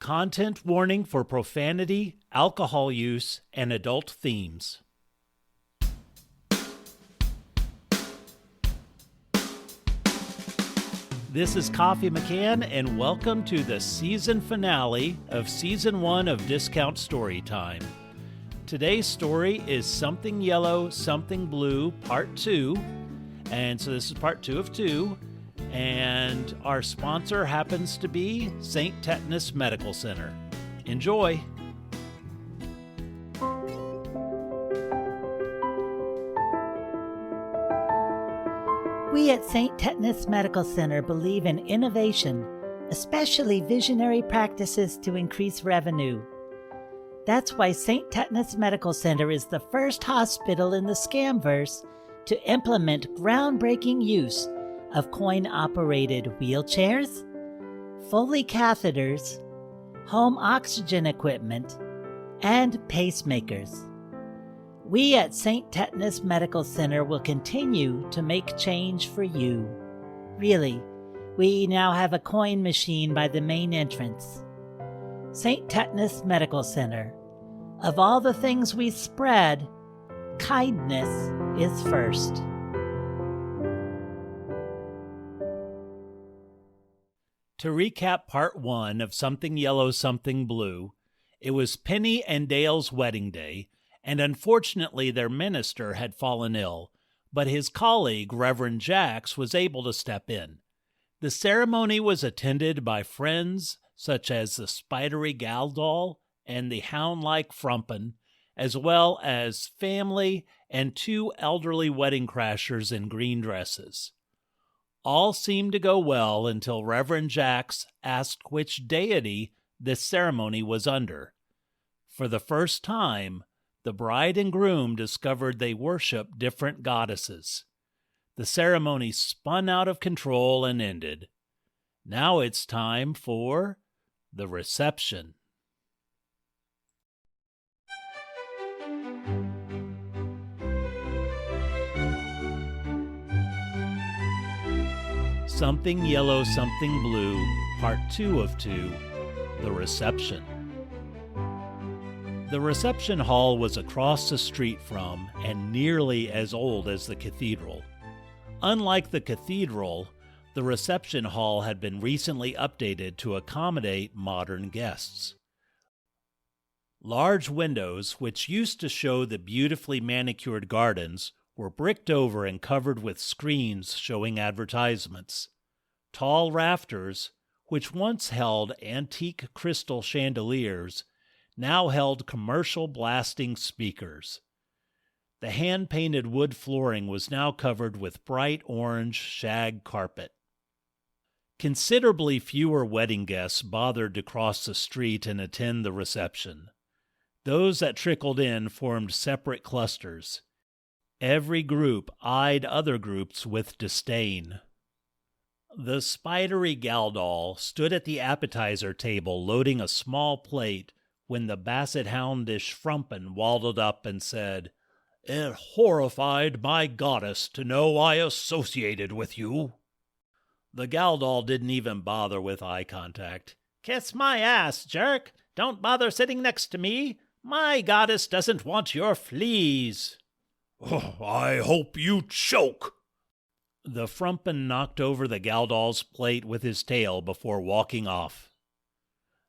Content warning for profanity, alcohol use, and adult themes. This is Coffee McCann, and welcome to the season finale of Season 1 of Discount Storytime. Today's story is Something Yellow, Something Blue, Part 2. And so this is Part 2 of 2. And our sponsor happens to be St. Tetanus Medical Center. Enjoy! We at St. Tetanus Medical Center believe in innovation, especially visionary practices to increase revenue. That's why St. Tetanus Medical Center is the first hospital in the Scamverse to implement groundbreaking use of coin-operated wheelchairs, Foley catheters, home oxygen equipment, and pacemakers. We at St. Tetanus Medical Center will continue to make change for you. Really, we now have a coin machine by the main entrance. St. Tetanus Medical Center. Of all the things we spread, kindness is first. To recap Part 1 of Something Yellow, Something Blue, it was Penny and Dale's wedding day, and unfortunately their minister had fallen ill, but his colleague, Reverend Jax, was able to step in. The ceremony was attended by friends such as the spidery gal doll and the hound-like Frumpen, as well as family and two elderly wedding crashers in green dresses. All seemed to go well until Reverend Jax asked which deity this ceremony was under. For the first time, the bride and groom discovered they worshiped different goddesses. The ceremony spun out of control and ended. Now it's time for the reception. Something Yellow, Something Blue, Part 2 of 2, The Reception. The reception hall was across the street from and nearly as old as the cathedral. Unlike the cathedral, the reception hall had been recently updated to accommodate modern guests. Large windows, which used to show the beautifully manicured gardens, were bricked over and covered with screens showing advertisements. Tall rafters, which once held antique crystal chandeliers, now held commercial blasting speakers. The hand-painted wood flooring was now covered with bright orange shag carpet. Considerably fewer wedding guests bothered to cross the street and attend the reception. Those that trickled in formed separate clusters. Every group eyed other groups with disdain. The spidery gal doll stood at the appetizer table loading a small plate when the basset houndish Frumpen waddled up and said, "It horrified my goddess to know I associated with you." The gal doll didn't even bother with eye contact. "Kiss my ass, jerk! Don't bother sitting next to me! My goddess doesn't want your fleas!" "Oh, I hope you choke!" The Frumpen knocked over the gal doll's plate with his tail before walking off.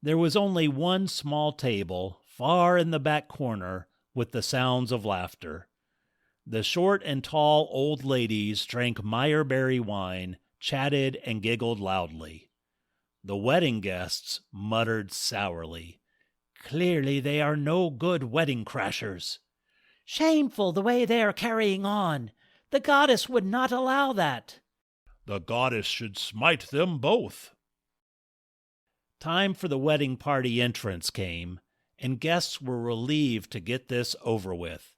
There was only one small table, far in the back corner, with the sounds of laughter. The short and tall old ladies drank Meyerberry wine, chatted, and giggled loudly. The wedding guests muttered sourly, "Clearly they are no good wedding crashers." Shameful the way they are carrying on. The goddess would not allow that. "The goddess should smite them both." Time for the wedding party entrance came, and guests were relieved to get this over with.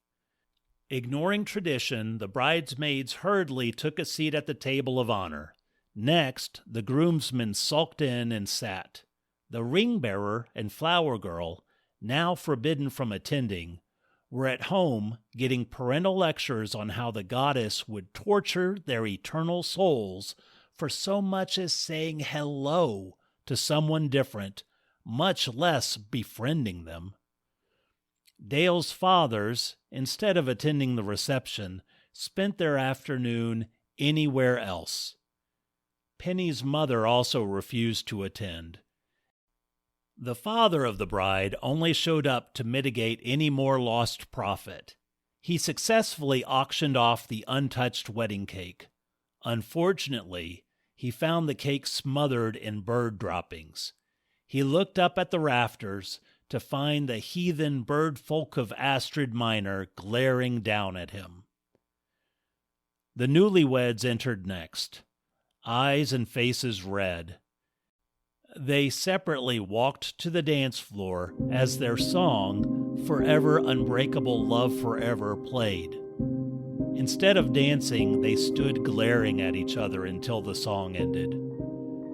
Ignoring tradition, the bridesmaids hurriedly took a seat at the table of honor. Next, the groomsmen sulked in and sat. The ring-bearer and flower girl, now forbidden from attending, were at home getting parental lectures on how the goddess would torture their eternal souls for so much as saying hello to someone different much less befriending them. Dale's fathers, instead of attending the reception, spent their afternoon anywhere else. Penny's mother also refused to attend. The father of the bride only showed up to mitigate any more lost profit. He successfully auctioned off the untouched wedding cake. Unfortunately, he found the cake smothered in bird droppings. He looked up at the rafters to find the heathen bird folk of Astrid Minor glaring down at him. The newlyweds entered next, eyes and faces red. They separately walked to the dance floor as their song, Forever Unbreakable Love Forever, played. Instead of dancing, they stood glaring at each other until the song ended.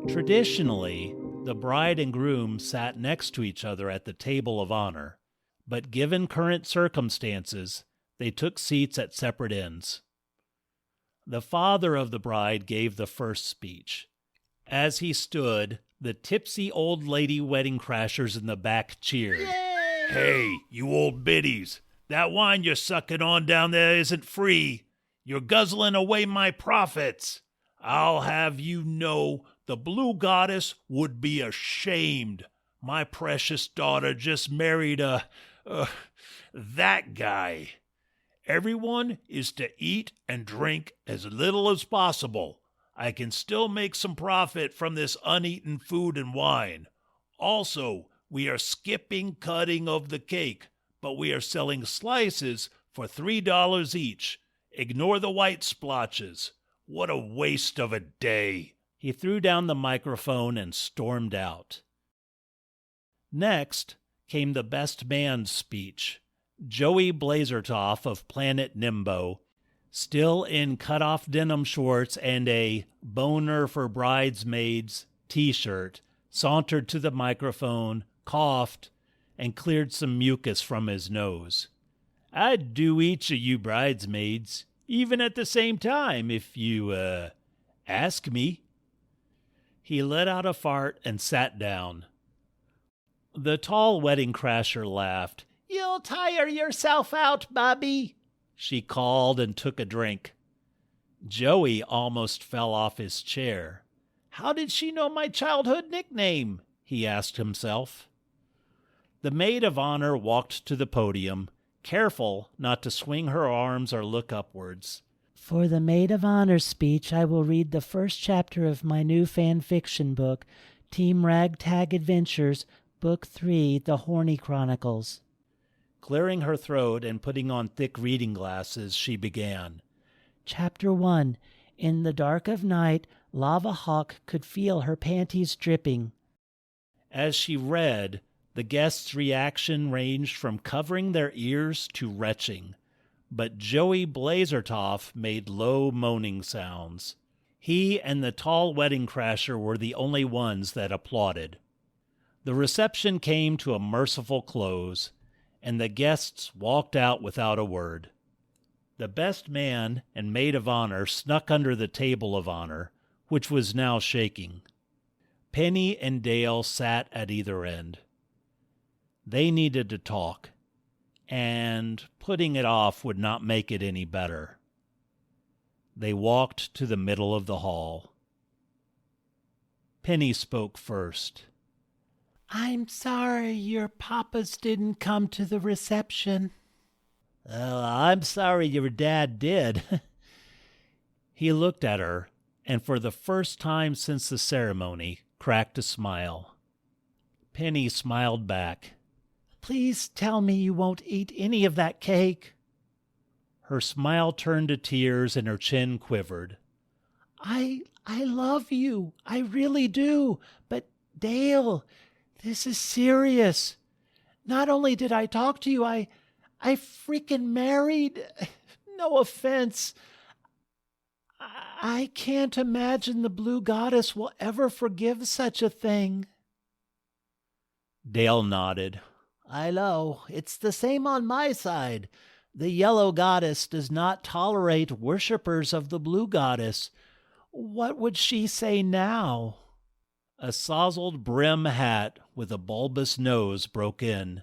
Traditionally, the bride and groom sat next to each other at the table of honor, but given current circumstances, they took seats at separate ends. The father of the bride gave the first speech. As he stood, the tipsy old lady wedding crashers in the back cheered. Yay! Hey, you old biddies, that wine you're sucking on down there isn't free. You're guzzling away my profits. I'll have you know the Blue Goddess would be ashamed. My precious daughter just married that guy. Everyone is to eat and drink as little as possible. I can still make some profit from this uneaten food and wine. Also, we are skipping cutting of the cake, but we are selling slices for $3 each. Ignore the white splotches. What a waste of a day. He threw down the microphone and stormed out. Next came the best man's speech. Joey Blazertoff of Planet Nimbo, still in cut-off denim shorts and a boner for bridesmaids t-shirt, sauntered to the microphone, coughed, and cleared some mucus from his nose. I'd do each of you bridesmaids, even at the same time, if you, ask me. He let out a fart and sat down. The tall wedding crasher laughed. You'll tire yourself out, Bobby, she called and took a drink. Joey almost fell off his chair. How did she know my childhood nickname? He asked himself. The maid of honor walked to the podium, careful not to swing her arms or look upwards. For the maid of honor speech, I will read the first chapter of my new fan fiction book, Team Ragtag Adventures, Book 3, The Horny Chronicles. Clearing her throat and putting on thick reading glasses, she began. Chapter 1. In the dark of night, Lava Hawk could feel her panties dripping. As she read, the guests' reaction ranged from covering their ears to retching, but Joey Blazertoff made low moaning sounds. He and the tall wedding crasher were the only ones that applauded. The reception came to a merciful close, and the guests walked out without a word. The best man and maid of honor snuck under the table of honor, which was now shaking. Penny and Dale sat at either end. They needed to talk, and putting it off would not make it any better. They walked to the middle of the hall. Penny spoke first. I'm sorry your papas didn't come to the reception. I'm sorry your dad did. He looked at her, and for the first time since the ceremony, cracked a smile. Penny smiled back. Please tell me you won't eat any of that cake. Her smile turned to tears and her chin quivered. I love you. I really do. But Dale, this is serious. Not only did I talk to you, I freaking married. No offense. I can't imagine the Blue Goddess will ever forgive such a thing. Dale nodded. I know. It's the same on my side. The Yellow Goddess does not tolerate worshippers of the Blue Goddess. What would she say now? A sozzled brim hat with a bulbous nose broke in.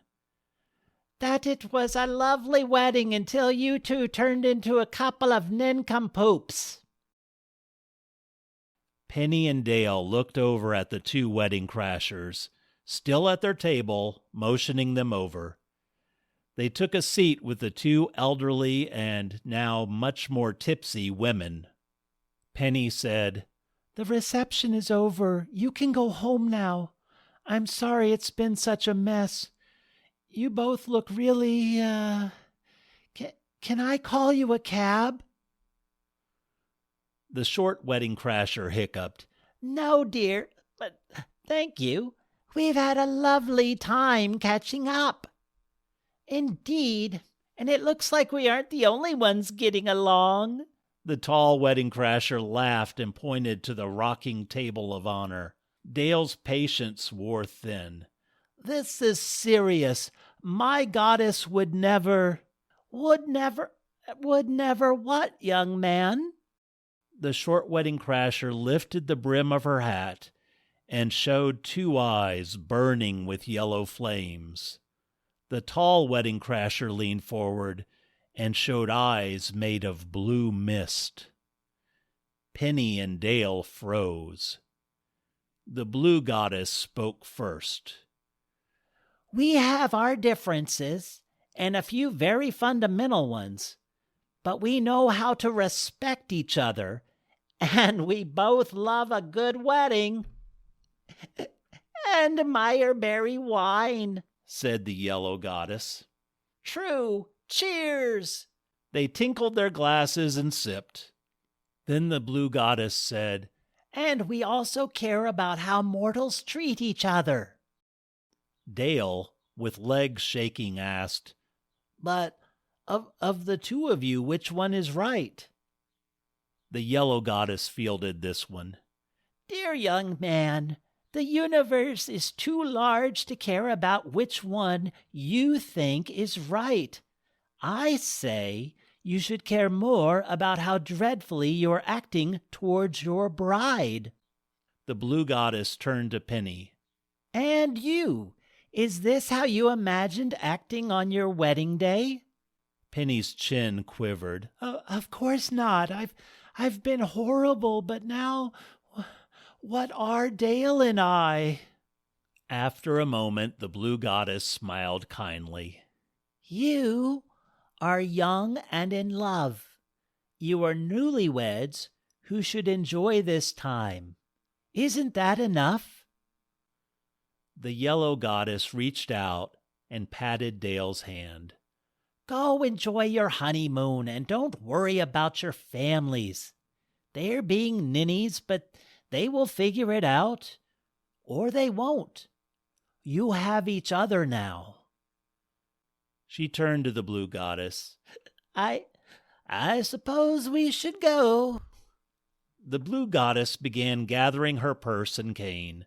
That it was a lovely wedding until you two turned into a couple of nincompoops. Penny and Dale looked over at the two wedding crashers, still at their table, motioning them over. They took a seat with the two elderly and now much more tipsy women. Penny said, "The reception is over. You can go home now. I'm sorry it's been such a mess. You both look really, Can I call you a cab?" The short wedding crasher hiccuped. "No, dear, but thank you. We've had a lovely time catching up." "Indeed, and it looks like we aren't the only ones getting along." The tall wedding crasher laughed and pointed to the rocking table of honor. Dale's patience wore thin. "This is serious. My goddess would never..." Would never what, young man?" The short wedding crasher lifted the brim of her hat and showed two eyes burning with yellow flames. The tall wedding crasher leaned forward and showed eyes made of blue mist. Penny and Dale froze. The blue goddess spoke first. "We have our differences, and a few very fundamental ones, but we know how to respect each other, and we both love a good wedding." "And Meyerberry wine," said the yellow goddess. "True. Cheers!" They tinkled their glasses and sipped. Then the blue goddess said, "And we also care about how mortals treat each other." Dale, with legs shaking, asked, "But of the two of you, which one is right?" The yellow goddess fielded this one. "Dear young man, the universe is too large to care about which one you think is right. I say you should care more about how dreadfully you're acting towards your bride." The blue goddess turned to Penny. "And you, is this how you imagined acting on your wedding day?" Penny's chin quivered. Of course not. I've been horrible, but now, what are Dale and I?" After a moment, the blue goddess smiled kindly. "You are young and in love. You are newlyweds who should enjoy this time. Isn't that enough?" The yellow goddess reached out and patted Dale's hand. "Go enjoy your honeymoon and don't worry about your families. They're being ninnies, but they will figure it out. Or they won't. You have each other now." She turned to the blue goddess. I suppose we should go." The blue goddess began gathering her purse and cane.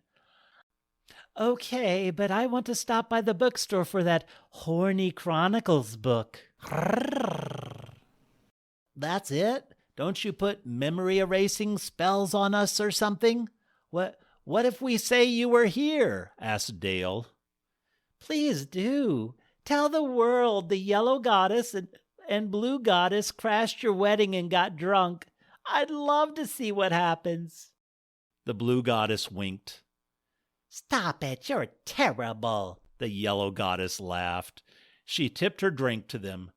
"Okay, but I want to stop by the bookstore for that Horny Chronicles book." "That's it? Don't you put memory erasing spells on us or something? What if we say you were here?" asked Dale. "Please do. Tell the world the yellow goddess and blue goddess crashed your wedding and got drunk. I'd love to see what happens." The blue goddess winked. "Stop it, you're terrible." The yellow goddess laughed. She tipped her drink to them.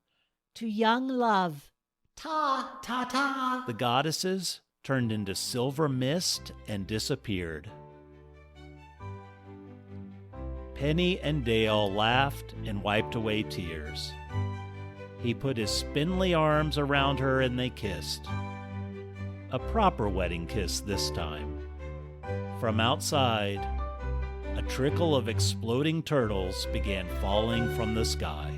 "To young love. Ta, ta, ta." The goddesses turned into silver mist and disappeared. Penny and Dale laughed and wiped away tears. He put his spindly arms around her and they kissed. A proper wedding kiss this time. From outside, a trickle of exploding turtles began falling from the sky.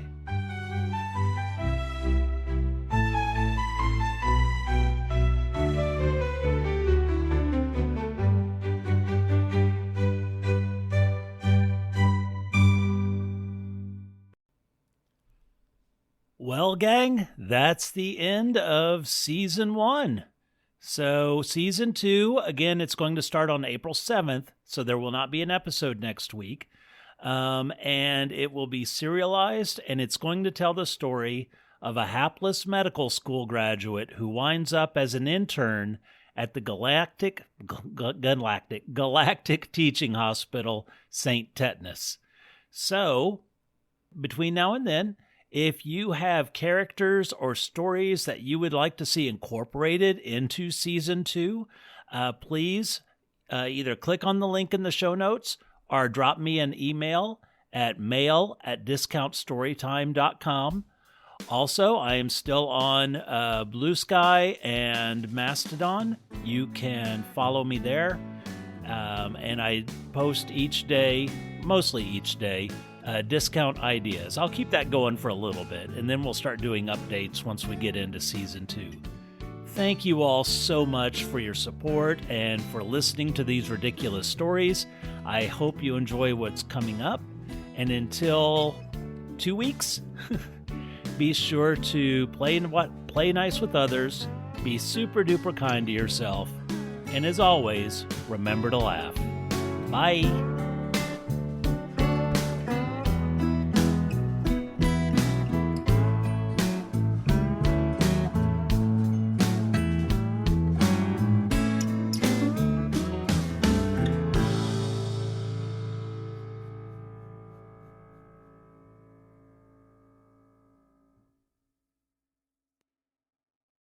Well, gang, that's the end of Season 1. So season 2, again, it's going to start on April 7th, so there will not be an episode next week. And it will be serialized, and it's going to tell the story of a hapless medical school graduate who winds up as an intern at the Galactic Teaching Hospital, St. Tetanus. So, between now and then, if you have characters or stories that you would like to see incorporated into Season 2, please either click on the link in the show notes or drop me an email at mail@discountstorytime.com. Also, I am still on Blue Sky and Mastodon. You can follow me there. And I post each day, mostly each day, discount ideas. I'll keep that going for a little bit, and then we'll start doing updates once we get into Season 2. Thank you all so much for your support and for listening to these ridiculous stories. I hope you enjoy what's coming up. And until 2 weeks, be sure to play nice with others, be super duper kind to yourself, and as always, remember to laugh. Bye.